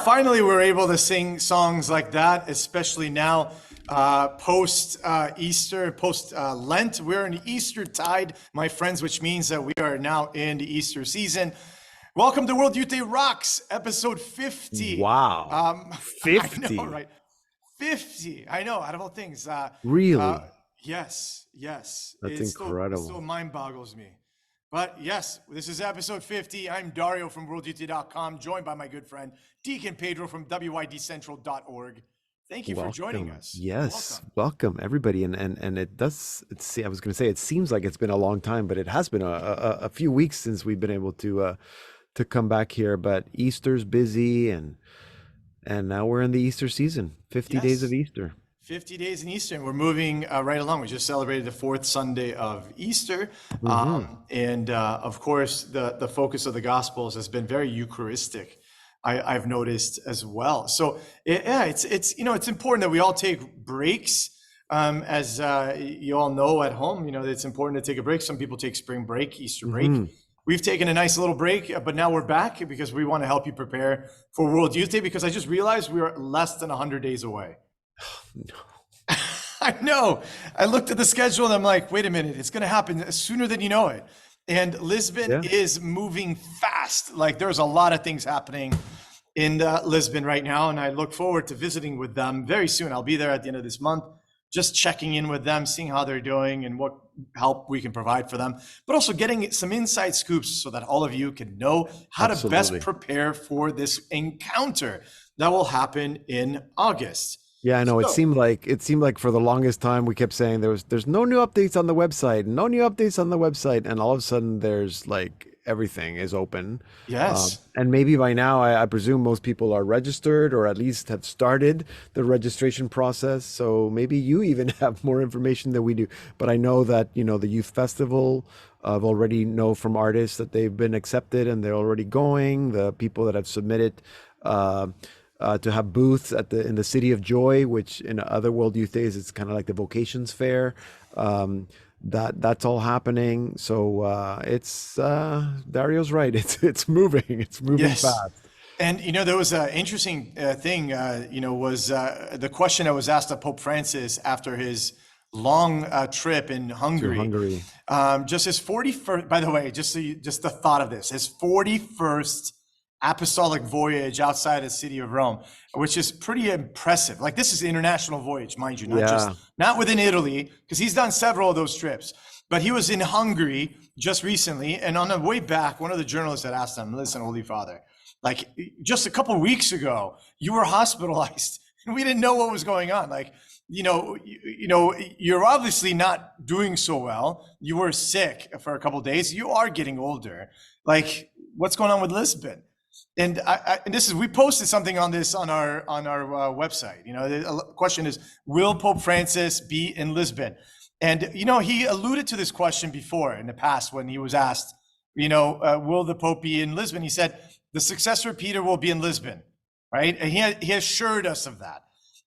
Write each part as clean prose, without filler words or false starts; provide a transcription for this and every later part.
finally we're able to sing songs like that, especially now, post Easter, post Lent. We're in Easter tide, my friends, which means that we are now in the Easter season. Welcome to WYD Rocks, episode 50. Wow. I know, 50. right? 50. I know, out of all things. Uh, Really? yes, yes. That's It still incredible. mind boggles me. But yes, this is episode 50. I'm Dario from worldut.com, joined by my good friend Deacon Pedro from wydcentral.org. Thank you for joining Welcome. us. Yes, Welcome. welcome everybody. And I was going to say it seems like it's been a long time, but it has been a few weeks since we've been able to come back here, but Easter's busy and now we're in the Easter season. 50 days of Yes, Easter. 50 days in Easter, and we're moving right along. We just celebrated the fourth Sunday of Easter. Mhm. And of course, the focus of the Gospels has been very Eucharistic. I've noticed as well. So yeah, it's important that we all take breaks. As you all know at home, it's important to take a break. Some people take spring break, Easter break. Mhm. We've taken a nice little break, but now we're back because we want to help you prepare for World Youth Day, because I just realized we are less than 100 days away. I know. I looked at the schedule and I'm like, wait a minute, it's going to happen sooner than you know it. And Lisbon Yeah. is moving fast. Like there's a lot of things happening in Lisbon right now. And I look forward to visiting with them very soon. I'll be there at the end of this month, just checking in with them, seeing how they're doing and what help we can provide for them, but also getting some inside scoops so that all of you can know how to best Absolutely. prepare for this encounter that will happen in August. Yeah, I know. It So, seemed like for the longest time we kept saying there's no new updates on the website, no new updates on the website, and all of a sudden there's like everything is open. yes. And maybe by now I presume most people are registered or at least have started the registration process. So maybe you even have more information than we do. But I know that, the youth festival, I've already know from artists that they've been accepted and they're already going. The people that have submitted uh, to have booths in the City of Joy, which in other World Youth Days it's kind of like the vocations fair. Um, that's all happening. So it's Dario's right. It's moving. It's moving Yes. fast And there was an interesting thing, was the question that was asked of Pope Francis after his long trip in to Hungary. Hungary. Just his 41st, by the way, just the thought of this, his 41st apostolic voyage outside the city of Rome, which is pretty impressive. Like this is an international voyage, mind you, Yeah. not within Italy, because he's done several of those trips. But he was in Hungary just recently, and on the way back, one of the journalists had asked him, "Listen, Holy Father, like just a couple weeks ago, you were hospitalized, and we didn't know what was going on. Like, you're obviously not doing so well. You were sick for a couple of days. You are getting older. Like, what's going on with Lisbon?" And we posted something on this on our website. The question is, will Pope Francis be in Lisbon? And he alluded to this question before in the past when he was asked, will the Pope be in Lisbon? He said the successor Peter will be in Lisbon, right? And he assured us of that.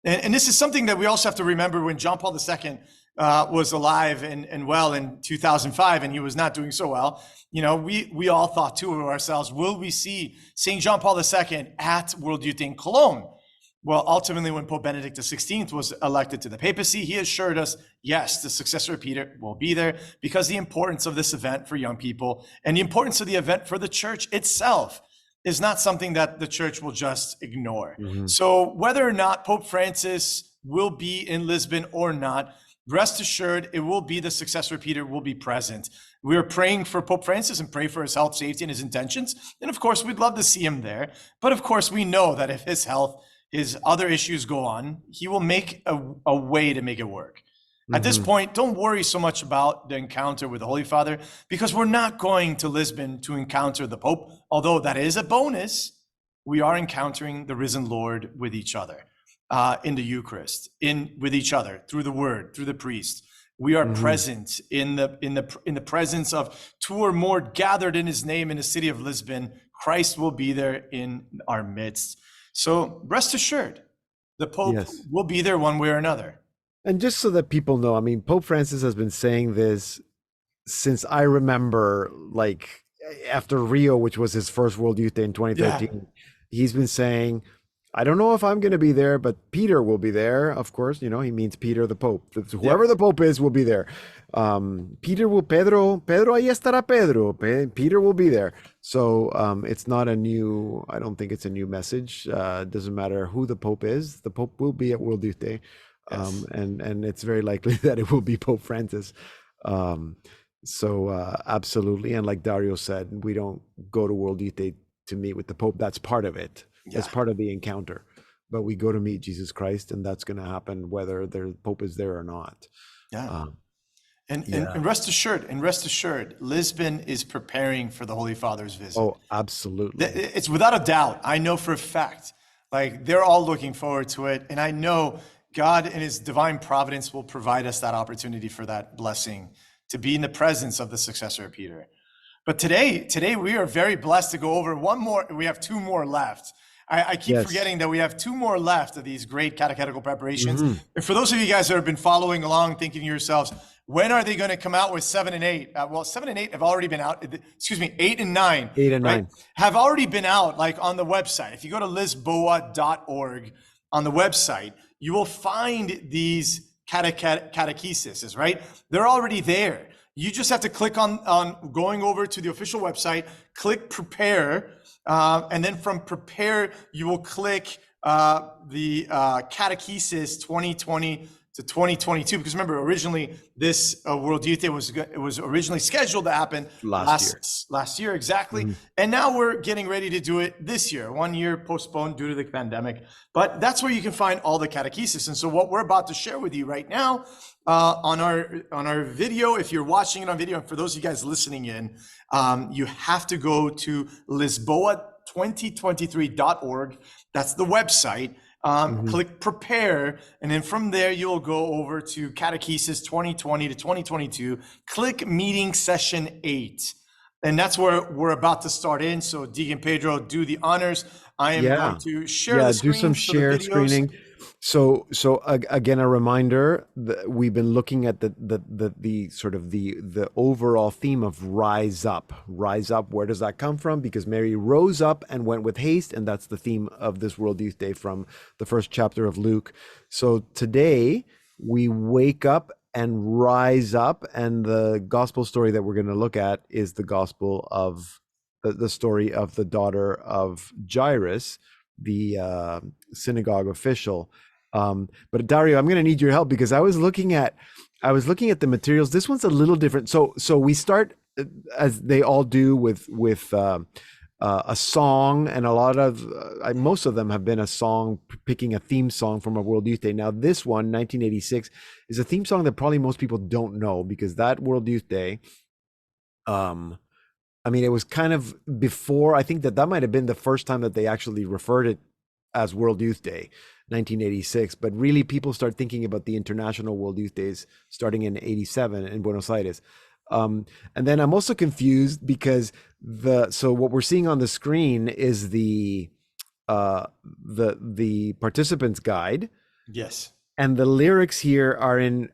And this is something that we also have to remember when John Paul II was alive and well in 2005, and he was not doing so well. We all thought too of ourselves, will we see St. John Paul II at World Youth Day in Cologne? Well, ultimately, when Pope Benedict XVI was elected to the papacy, he assured us, yes, the successor of Peter will be there, because the importance of this event for young people and the importance of the event for the church itself is not something that the church will just ignore. Hmm. So whether or not Pope Francis will be in Lisbon or not, rest assured, it will be the successor Peter will be present. We are praying for Pope Francis and pray for his health, safety, and his intentions. And of course, we'd love to see him there. But of course, we know that if his health, his other issues go on, he will make a way to make it work. At this Hmm. point, don't worry so much about the encounter with the Holy Father, because we're not going to Lisbon to encounter the Pope, although that is a bonus. We are encountering the risen Lord with each other in the Eucharist, with each other through the Word, through the priest. We are Hmm. present in the presence of two or more gathered in His name in the city of Lisbon. Christ will be there in our midst. So rest assured, the Pope Yes. will be there one way or another. And just so that people know, I mean, Pope Francis has been saying this since I remember, like after Rio, which was his first World Youth Day in Yeah. 2013. He's been saying I don't know if I'm going to be there, but Peter will be there. Of course, he means Peter the Pope. Yeah. Whoever the Pope is will be there. Pedro, ahí estará Pedro. Peter will be there. So it's not a new, I don't think it's a new message. Doesn't matter who the Pope is. The Pope will be at World Youth Day. Yes. And it's very likely that it will be Pope Francis. Absolutely. And like Dario said, we don't go to World Youth Day to meet with the Pope. That's part of it. That's Yeah. part of the encounter. But we go to meet Jesus Christ, and that's going to happen whether the Pope is there or not. Yeah. Um, And, yeah. and rest assured, Lisbon is preparing for the Holy Father's visit. Oh, absolutely. It's without a doubt. I know for a fact, like they're all looking forward to it. And I know God in his divine providence will provide us that opportunity for that blessing to be in the presence of the successor of Peter. But today we are very blessed to go over one more. We have two more left. I keep Yes. forgetting that we have two more left of these great catechetical preparations. Mhm. And for those of you guys that have been following along, thinking to yourselves, when are they going to come out with 7 and 8? Well, 7 and 8 have already been out. Excuse me, 8 and 9. 8 and 9. Have already been out, like on the website. If you go to lisboa.org on the website, you will find these catechesis, right? They're already there. You just have to click on going over to the official website, click prepare, and then from prepare, you will click the catechesis 2020 to 2022. Because remember, originally this World Youth Day was originally scheduled to happen last year, exactly. Mhm. And now we're getting ready to do it this year, 1 year postponed due to the pandemic. But that's where you can find all the catechesis. And so what we're about to share with you right now on our video, if you're watching it on video, and for those of you guys listening in, you have to go to lisboa2023.org. That's the website. Click prepare, and then from there you'll go over to catechesis 2020 to 2022. Click meeting session 8, and that's where we're about to start in. So Deacon Pedro, do the honors. I am going to share the do some screens for the share videos. screening. So again, a reminder that we've been looking at the sort of the overall theme of rise up. Rise up. Where does that come from? Because Mary rose up and went with haste, and that's the theme of this World Youth Day from the first chapter of Luke. So today we wake up and rise up, and the gospel story that we're going to look at is the gospel of the story of the daughter of Jairus, the synagogue official. But Dario, I'm going to need your help because I was looking at the materials. This one's a little different. So we start as they all do with a song, and a lot of most of them have been a song picking a theme song from a World Youth Day. Now this one, 1986, is a theme song that probably most people don't know, because that World Youth Day, I mean, it was kind of before, I think that might have been the first time that they actually referred it as World Youth Day, 1986. But really, people start thinking about the International World Youth Days starting in 87 in Buenos Aires. And then I'm also confused because so what we're seeing on the screen is the participants guide. Yes. And the lyrics here are in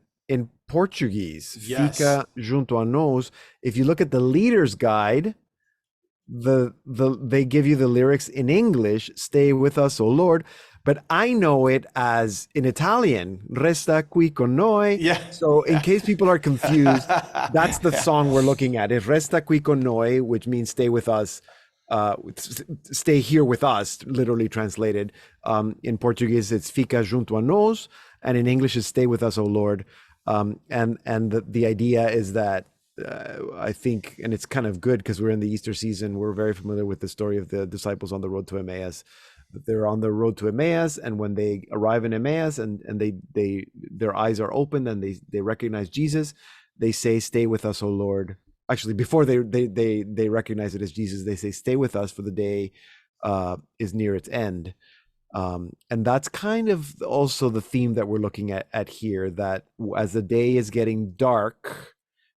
Portuguese. Yes. Fica junto a nós. If you look at the leader's guide, they give you the lyrics in English, stay with us, O Lord. But I know it as in Italian, resta qui con noi. Yeah. So in case people are confused, that's the song we're looking at. It's resta qui con noi, which means stay with us. Stay here with us, literally translated. In Portuguese, it's fica junto a nós, and in English, it's stay with us, O Lord. And the idea is that I think, and it's kind of good because we're in the Easter season, we're very familiar with the story of the disciples on the road to Emmaus. They're on the road to Emmaus, and when they arrive in Emmaus and their eyes are open and they recognize Jesus, they say, "Stay with us, O Lord." Actually, before they recognize it as Jesus, they say, "Stay with us, for the day is near its end." And that's kind of also the theme that we're looking at here, that as the day is getting dark,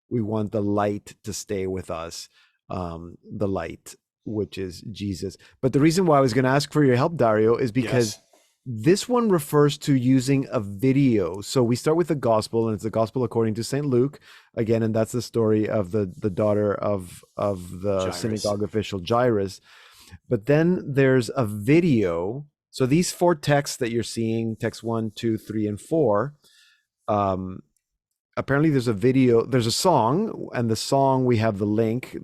we want the light to stay with us, the light, which is Jesus. But the reason why I was going to ask for your help, Dario, is because this one refers to using a video. So we start with the gospel, and it's the gospel according to St. Luke again, and that's the story of the daughter of the Jairus. Synagogue official Jairus. But then there's a video. So these 4 texts that you're seeing, text 1, 2, 3, and 4, apparently there's a video, there's a song, and the song, we have the link.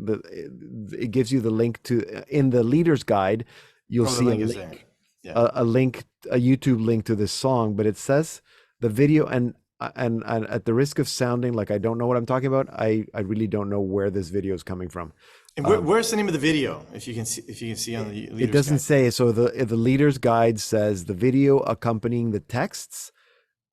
It gives you the link to, in the leader's guide, you'll Oh, the see a link is there. link, Yeah. a link, a YouTube link to this song, but it says the video, and at the risk of sounding like I don't know what I'm talking about, I really don't know where this video is coming from. And where's the name of the video? If you can see on the leader's It doesn't guide. say. So the leader's guide says the video accompanying the texts,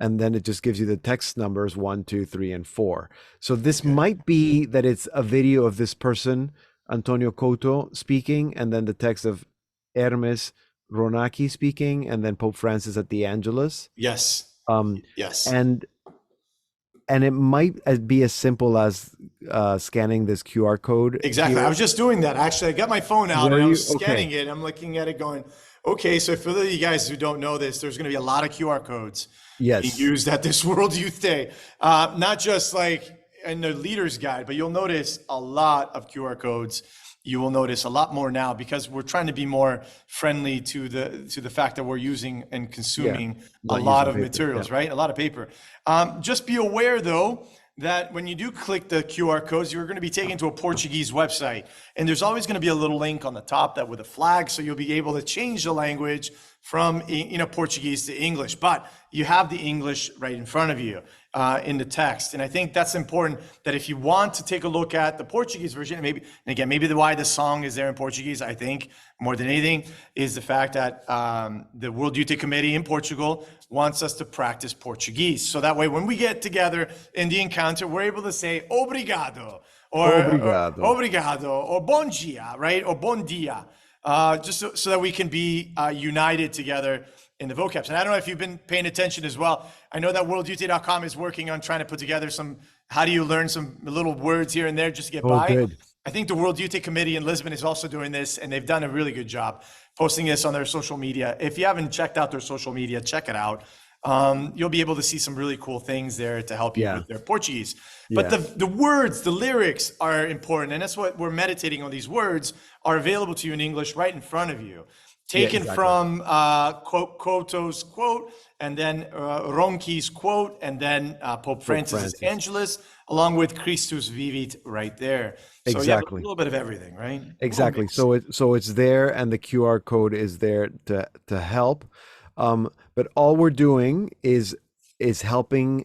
and then it just gives you the text numbers 1, 2, 3, and 4. So this might be that it's a video of this person, Antonio Couto, speaking, and then the text of Hermes Ronaki speaking, and then Pope Francis at the Angelus. Yes. Yes. And it might be as simple as scanning this QR code. Exactly. here. I was just doing that. Actually, I got my phone out Were and I you? was Okay. scanning it. I'm looking at it going, okay, so for you guys who don't know this, there's going to be a lot of QR codes being Yes. used at this World Youth Day. Not just like in the leader's guide, but you'll notice a lot of QR codes. You will notice a lot more now because we're trying to be more friendly to the fact that we're using and consuming a not lot using of paper, materials, yeah. right? A lot of paper. Just be aware though, that when you do click the QR codes, you're going to be taken to a Portuguese website. And there's always going to be a little link on the top that with a flag. So you'll be able to change the language from Portuguese to English, but you have the English right in front of you in the text. And I think that's important, that if you want to take a look at the Portuguese version, maybe, and again, maybe why the song is there in Portuguese, I think more than anything is the fact that the World Youth Day Committee in Portugal wants us to practice Portuguese. So that way, when we get together in the encounter, we're able to say obrigado or obrigado or bom dia, right? Or bom dia. Just so that we can be united together in the vocaps. And I don't know if you've been paying attention as well. I know that worldyouth.com is working on trying to put together how do you learn some little words here and there just to get by. Good. I think the World Youth Day Committee in Lisbon is also doing this, and they've done a really good job posting this on their social media. If you haven't checked out their social media, check it out. You'll be able to see some really cool things there to help you with their Portuguese. But the words, the lyrics are important. And that's what we're meditating on. These words are available to you in English right in front of you. Taken from Couto's quote, and then Ronchi's quote, and then Pope Francis's Angelus, along with Christus Vivit right there. So you have a little bit of everything, right? Exactly. So it's there, and the QR code is there to help. But all we're doing is helping,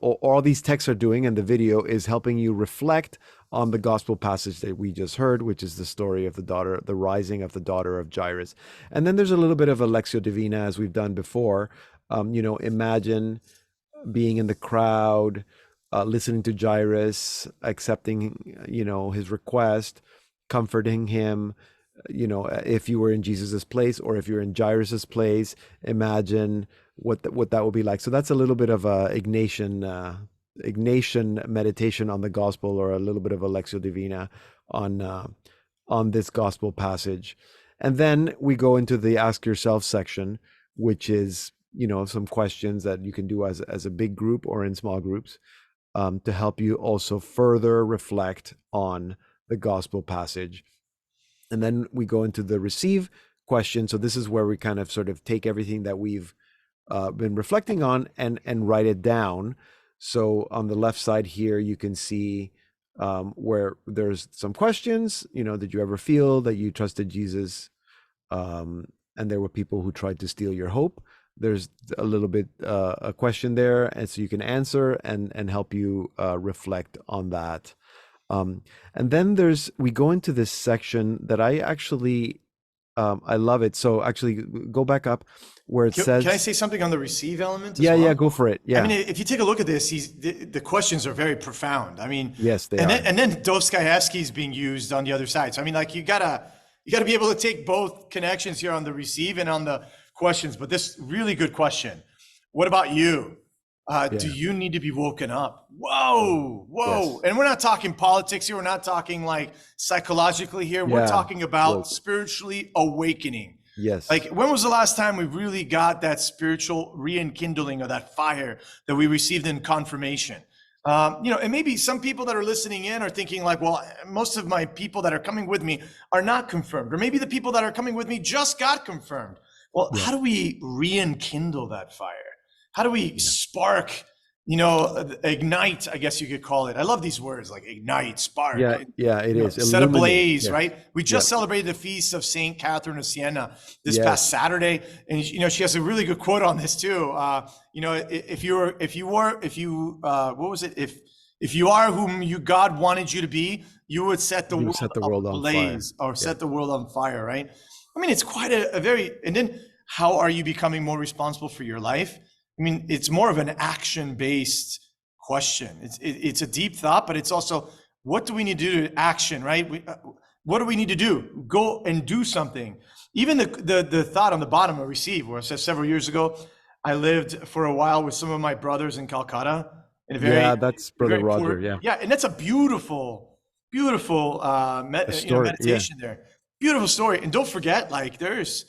all these texts are doing, and the video is helping you reflect on the gospel passage that we just heard, which is the story of the rising of the daughter of Jairus. And then there's a little bit of a Lectio Divina, as we've done before. Imagine being in the crowd, listening to Jairus, accepting, his request, comforting him. If you were in Jesus's place, or if you're in Jairus's place, imagine what that would be like. So that's a little bit of a Ignatian meditation on the gospel, or a little bit of a Lectio Divina on this gospel passage. And then we go into the Ask Yourself section, which is, some questions that you can do as a big group or in small groups, to help you also further reflect on the gospel passage. And then we go into the receive question. So this is where we kind of sort of take everything that we've been reflecting on and write it down. So on the left side here, you can see where there's some questions. Did you ever feel that you trusted Jesus and there were people who tried to steal your hope? There's a little bit a question there, and so you can answer and help you reflect on that. And then we go into this section that I actually I love it. So actually, go back up where it says. Can I say something on the receive element? Yeah, go for it. Yeah. I mean, if you take a look at this, the questions are very profound. I mean, yes, they are. And then Dostoevsky is being used on the other side. So I mean, like you gotta be able to take both connections here on the receive and on the questions. But this really good question: what about you? Do you need to be woken up? Whoa. Yes. And we're not talking politics here. We're not talking like psychologically here. We're talking about spiritually awakening. Yes. Like, when was the last time we really got that spiritual re-enkindling of that fire that we received in confirmation? And maybe some people that are listening in are thinking like, well, most of my people that are coming with me are not confirmed. Or maybe the people that are coming with me just got confirmed. Well, Yeah. how do we rekindle that fire? How do we Yeah. spark, ignite, I guess you could call it. I love these words like ignite, spark, Yeah. Yeah. It is set illuminate. ablaze, Yes. right? We Yeah. just celebrated the feast of Saint Catherine of Siena this past Yes. Saturday. And, she has a really good quote on this too. What was it? If you are whom God wanted you to be, you would set the You world set the world on fire. ablaze or Yeah. set the world on fire, right? I mean, it's quite a very, and then how are you becoming more responsible for your life? I mean, it's more of an action-based question. It's a deep thought, but it's also, what do we need to do to action, right? What do we need to do? Go and do something. Even the thought on the bottom of receive, where it says several years ago, I lived for a while with some of my brothers in Calcutta in a Yeah. That's Brother very Roger. poor, Yeah. yeah, and that's a beautiful, beautiful, A story. Yeah. meditation there. Beautiful story. And don't forget, like that's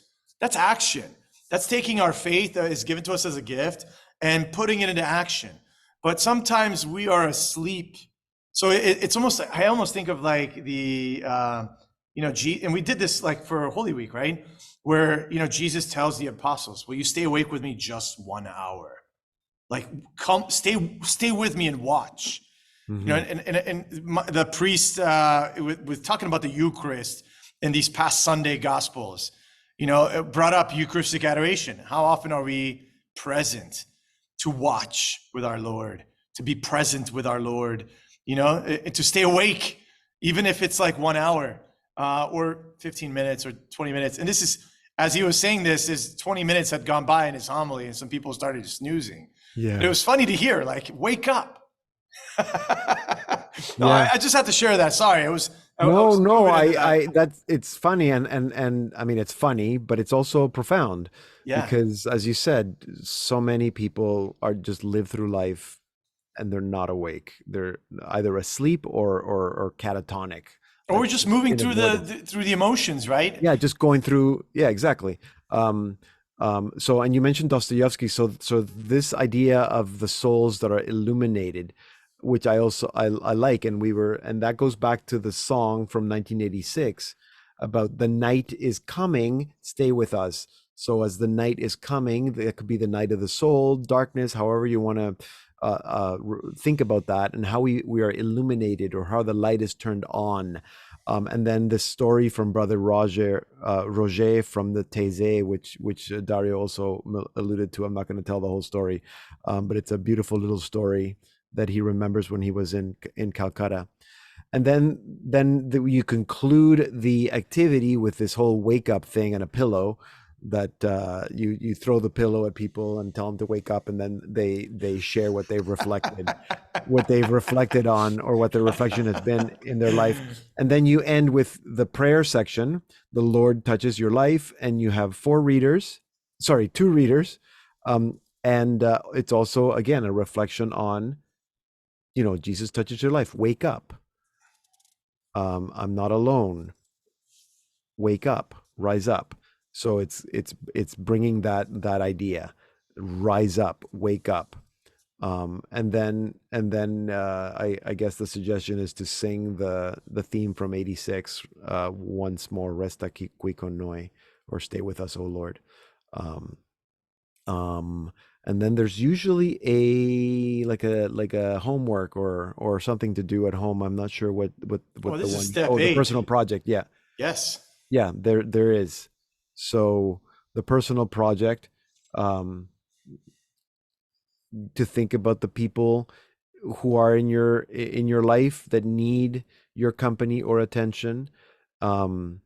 action. That's taking our faith that is given to us as a gift and putting it into action. But sometimes we are asleep. So it's almost, I almost think of like and we did this like for Holy Week, right? Where, Jesus tells the apostles, will you stay awake with me just 1 hour? Like, come, stay with me and watch. Mm-hmm. The priest was talking about the Eucharist in these past Sunday Gospels. It brought up Eucharistic adoration. How often are we present to watch with our Lord, to be present with our Lord, to stay awake, even if it's like 1 hour or 15 minutes or 20 minutes. And this is, as he was saying this, is 20 minutes had gone by in his homily and some people started snoozing. Yeah. And it was funny to hear, like, wake up. No, Yeah. I just had to share that. Sorry, I was No, moving into that. that's it's funny and I mean it's funny, but it's also profound Yeah. because as you said, so many people are just live through life and they're not awake. They're either asleep or catatonic. Or Like we're just just moving in through avoidance. through the emotions, right? Yeah, just going through. Yeah, exactly. So, and you mentioned Dostoevsky. So this idea of the souls that are illuminated, which I like, and that goes back to the song from 1986 about the night is coming, stay with us. So as the night is coming, that could be the night of the soul, darkness, however you want to think about that, and how we are illuminated or how the light is turned on. And then the story from Brother Roger from the Taizé, which Dario also alluded to. I'm not going to tell the whole story, but it's a beautiful little story that he remembers when he was in Calcutta. And then you conclude the activity with this whole wake up thing and a pillow that you throw the pillow at people and tell them to wake up, and then they share what they've reflected on, or what their reflection has been in their life. And then you end with the prayer section. The Lord touches your life, and you have two readers. And it's also, again, a reflection on, Jesus touches your life. Wake up. I'm not alone. Wake up, rise up. So it's bringing that idea, rise up, wake up. And then I guess the suggestion is to sing the theme from 86 once more, Resta qui con noi, or stay with us, O Lord. And then there's usually like a homework or something to do at home. I'm not sure what Oh, the this is one, step the 8. personal project. Yeah. Yes. Yeah, there is. So the personal project, to think about the people who are in your life that need your company or attention, and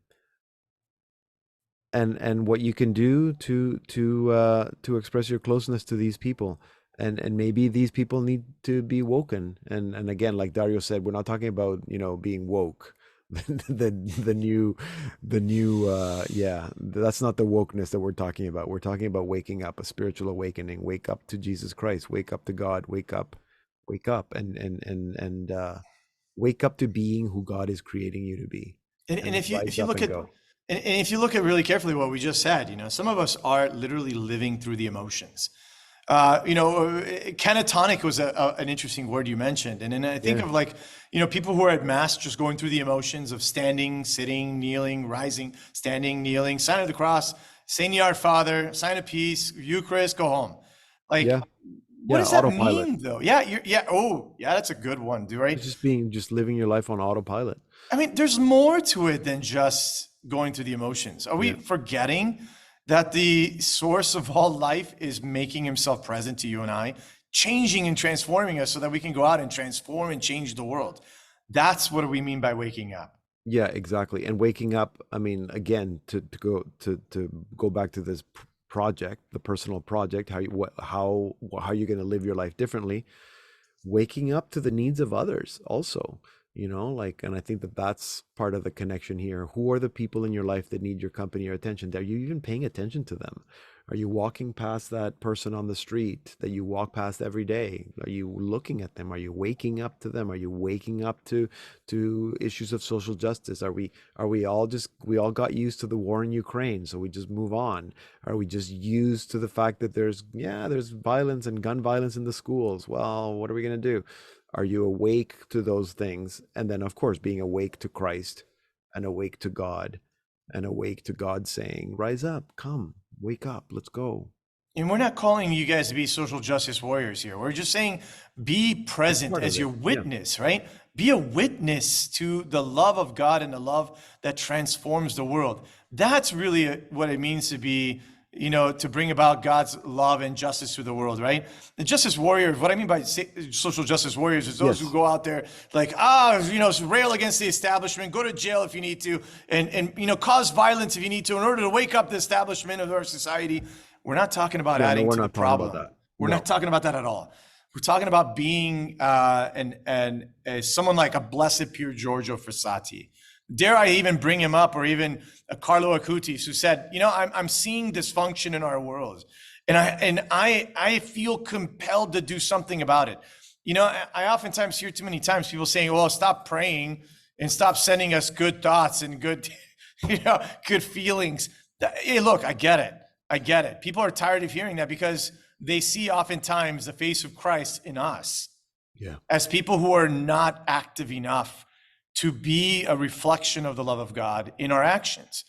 what you can do to express your closeness to these people. And maybe these people need to be woken. And again, like Dario said, we're not talking about, being woke. the new yeah, that's not the wokeness that we're talking about. We're talking about waking up, a spiritual awakening. Wake up to Jesus Christ, wake up to God, wake up, and wake up to being who God is creating you to be, And and rise if you up look and at go. and if you look at really carefully what we just said, some of us are literally living through the emotions. Catatonic was an interesting word you mentioned. And then I think Yeah. of like, people who are at mass just going through the emotions of standing, sitting, kneeling, rising, standing, kneeling, sign of the cross, say the Our Father, sign a peace, Eucharist, go home. Like, Yeah. what Yeah. does that Autopilot. mean though? Yeah, yeah. Oh, yeah, that's a good one, dude, right? It's just living your life on autopilot. I mean, there's more to it than just going through the emotions. Are we Yeah. forgetting that the source of all life is making himself present to you and I, changing and transforming us so that we can go out and transform and change the world? That's what we mean by waking up. Yeah, exactly. And waking up, I mean, again, to go back to this project, the personal project, how you're going to live your life differently, waking up to the needs of others also, like, and I think that that's part of the connection here. Who are the people in your life that need your company or attention? Are you even paying attention to them? Are you walking past that person on the street that you walk past every day? Are you looking at them? Are you waking up to them? Are you waking up to issues of social justice? We all got used to the war in Ukraine, so we just move on? Are we just used to the fact that there's violence and gun violence in the schools? Well, what are we going to do? Are you awake to those things? And then, of course, being awake to Christ and awake to God and awake to God saying, rise up, come, wake up, let's go. And we're not calling you guys to be social justice warriors here. We're just saying be present as your witness, right? Be a witness to the love of God and the love that transforms the world. That's really what it means to be, to bring about God's love and justice to the world, right? The justice warriors, what I mean by social justice warriors is those who go out there like, rail against the establishment, go to jail if you need to, and cause violence if you need to in order to wake up the establishment of our society. We're not talking about adding to the problem. We're not talking about that at all. We're talking about being someone like a blessed Pier Giorgio Frassati. Dare I even bring him up, or even Carlo Acutis, who said, I'm seeing dysfunction in our world, and I feel compelled to do something about it. I oftentimes hear too many times people saying, well, stop praying and stop sending us good thoughts and good, good feelings. Hey, look, I get it. People are tired of hearing that because they see oftentimes the face of Christ in us as people who are not active enough to be a reflection of the love of God in our actions.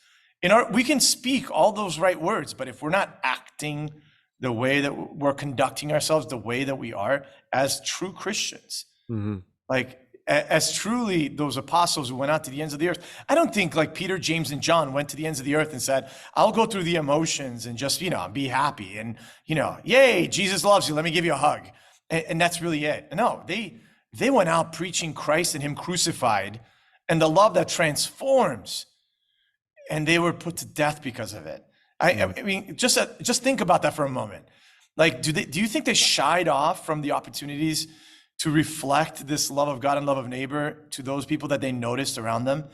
We can speak all those right words, but if we're not acting the way that we're conducting ourselves, the way that we are as true Christians, like as truly those apostles who went out to the ends of the earth. I don't think like Peter, James, and John went to the ends of the earth and said, I'll go through the emotions and just, be happy. And, yay, Jesus loves you. Let me give you a hug. And that's really it. No, they went out preaching Christ and him crucified and the love that transforms. And they were put to death because of it. I mean, just think about that for a moment. Like, do you think they shied off from the opportunities to reflect this love of God and love of neighbor to those people that they noticed around them?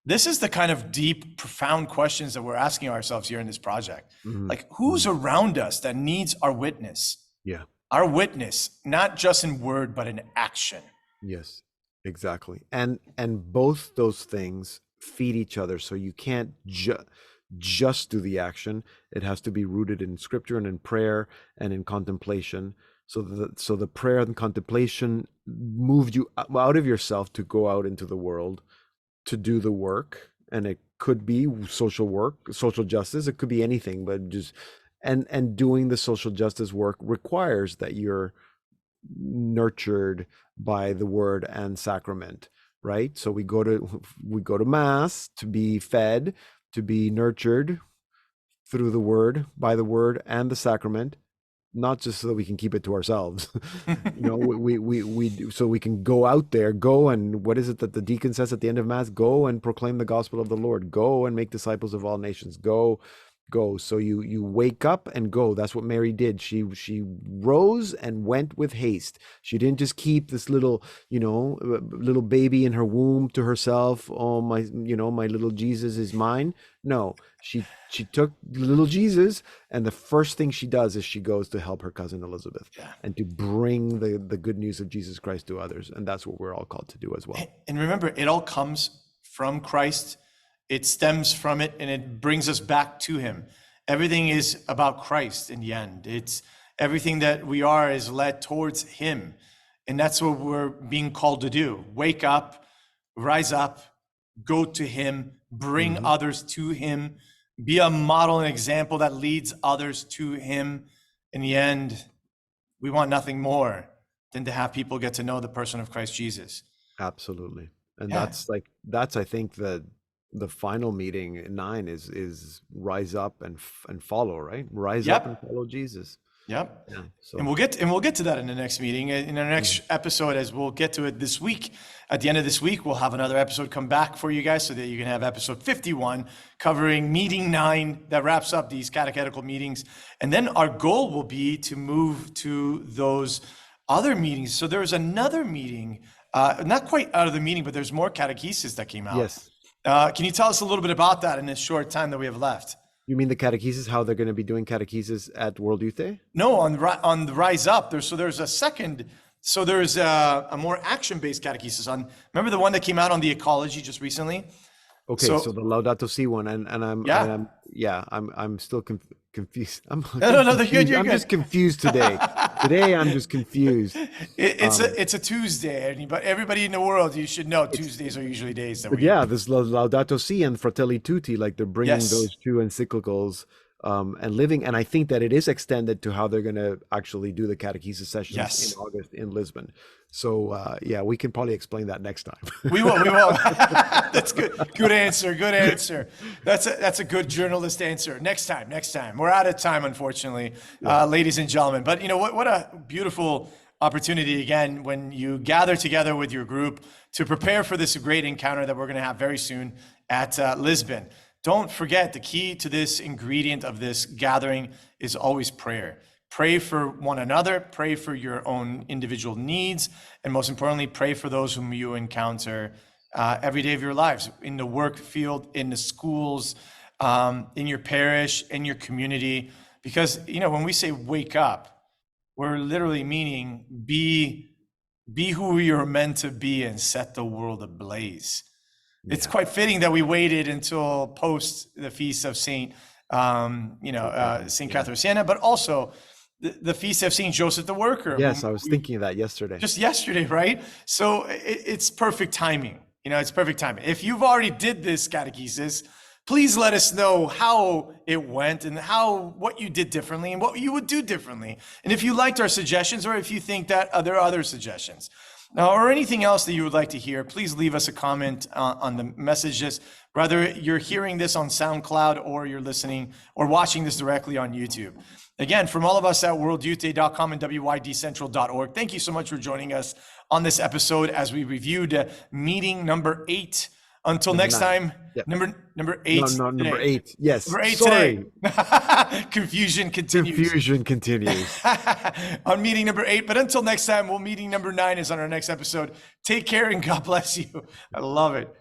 This is the kind of deep, profound questions that we're asking ourselves here in this project. Like, who's around us that needs our witness? Yeah. Our witness, not just in word, but in action. Yes, exactly. And both those things feed each other. So you can't just do the action. It has to be rooted in scripture and in prayer and in contemplation. So the prayer and contemplation moved you out of yourself to go out into the world to do the work. And it could be social work, social justice. It could be anything, but just and doing the social justice work requires that you're nurtured by the word and sacrament, right? So we go to mass to be fed, to be nurtured through the word, by the word and the sacrament, not just so that we can keep it to ourselves. So we can go out there, and what is it that the deacon says at the end of mass? Go and proclaim the gospel of the Lord, go and make disciples of all nations, go. So you wake up and go. That's what Mary did. She rose and went with haste. She didn't just keep this little baby in her womb to herself. Oh, my little Jesus is mine. No, she took little Jesus, and the first thing she does is she goes to help her cousin Elizabeth and to bring the good news of Jesus Christ to others. And that's what we're all called to do as well. And remember, it all comes from Christ. It stems from it, and it brings us back to him. Everything is about Christ in the end. It's everything that we are is led towards him. And that's what we're being called to do. Wake up, rise up, go to him, bring others to him, be a model and example that leads others to him. In the end, we want nothing more than to have people get to know the person of Christ Jesus. Absolutely. And Yeah. that's I think the final meeting at 9 is rise up and follow, right? Rise up and Yep. follow Jesus. Yep. Yeah. And So we'll get to that in the next meeting, in our next episode, as we'll get to it this week. At the end of this week, we'll have another episode come back for you guys so that you can have episode 51 covering meeting 9 that wraps up these catechetical meetings. And then our goal will be to move to those other meetings. So there's another meeting, not quite out of the meeting, but there's more catechesis that came out. yes. Can you tell us a little bit about that in this short time that we have left? You mean the catechesis, how they're going to be doing catechesis at World Youth Day? No, on the Rise Up. There's a second. So there's a more action-based catechesis on. Remember the one that came out on the ecology just recently? Okay, so the Laudato Si one, and I'm still confused. No, confused. you're I'm good. just confused today. Today I'm just confused. It's a Tuesday, but everybody in the world, you should know Tuesdays are usually days that But we. yeah, this Laudato Si and Fratelli Tutti, like they're bringing Yes. those two encyclicals and living. And I think that it is extended to how they're going to actually do the catechesis sessions Yes. in August in Lisbon. So yeah, we can probably explain that next time. We will. That's good. Good answer. Good answer. That's a good journalist answer. Next time. We're out of time, unfortunately, ladies and gentlemen. But you know what a beautiful opportunity again when you gather together with your group to prepare for this great encounter that we're going to have very soon at Lisbon. Don't forget, the key to this ingredient of this gathering is always prayer. Pray for one another, pray for your own individual needs, and most importantly, pray for those whom you encounter every day of your lives, in the work field, in the schools, in your parish, in your community. Because, you know, when we say wake up, we're literally meaning be who you're meant to be and set the world ablaze. It's quite fitting that we waited until post the feast of Saint Catherine of Siena, but also the feast of Saint Joseph the Worker. Yes, I was thinking of that yesterday. Just yesterday, right? So it's perfect timing. You know, it's perfect timing. If you've already did this catechesis, please let us know how it went and what you did differently and what you would do differently. And if you liked our suggestions, or if you think that there are other suggestions. Or anything else that you would like to hear, please leave us a comment on the messages. Whether you're hearing this on SoundCloud or you're listening or watching this directly on YouTube. Again, from all of us at worldyouthday.com and wydcentral.org, thank you so much for joining us on this episode as we reviewed meeting number 8. Until next time, Yep. number 8. No, number 8. Yes. Number 8 Sorry. today. Confusion continues. Confusion continues. On meeting number 8. But until next time, meeting number 9 is on our next episode. Take care and God bless you. I love it.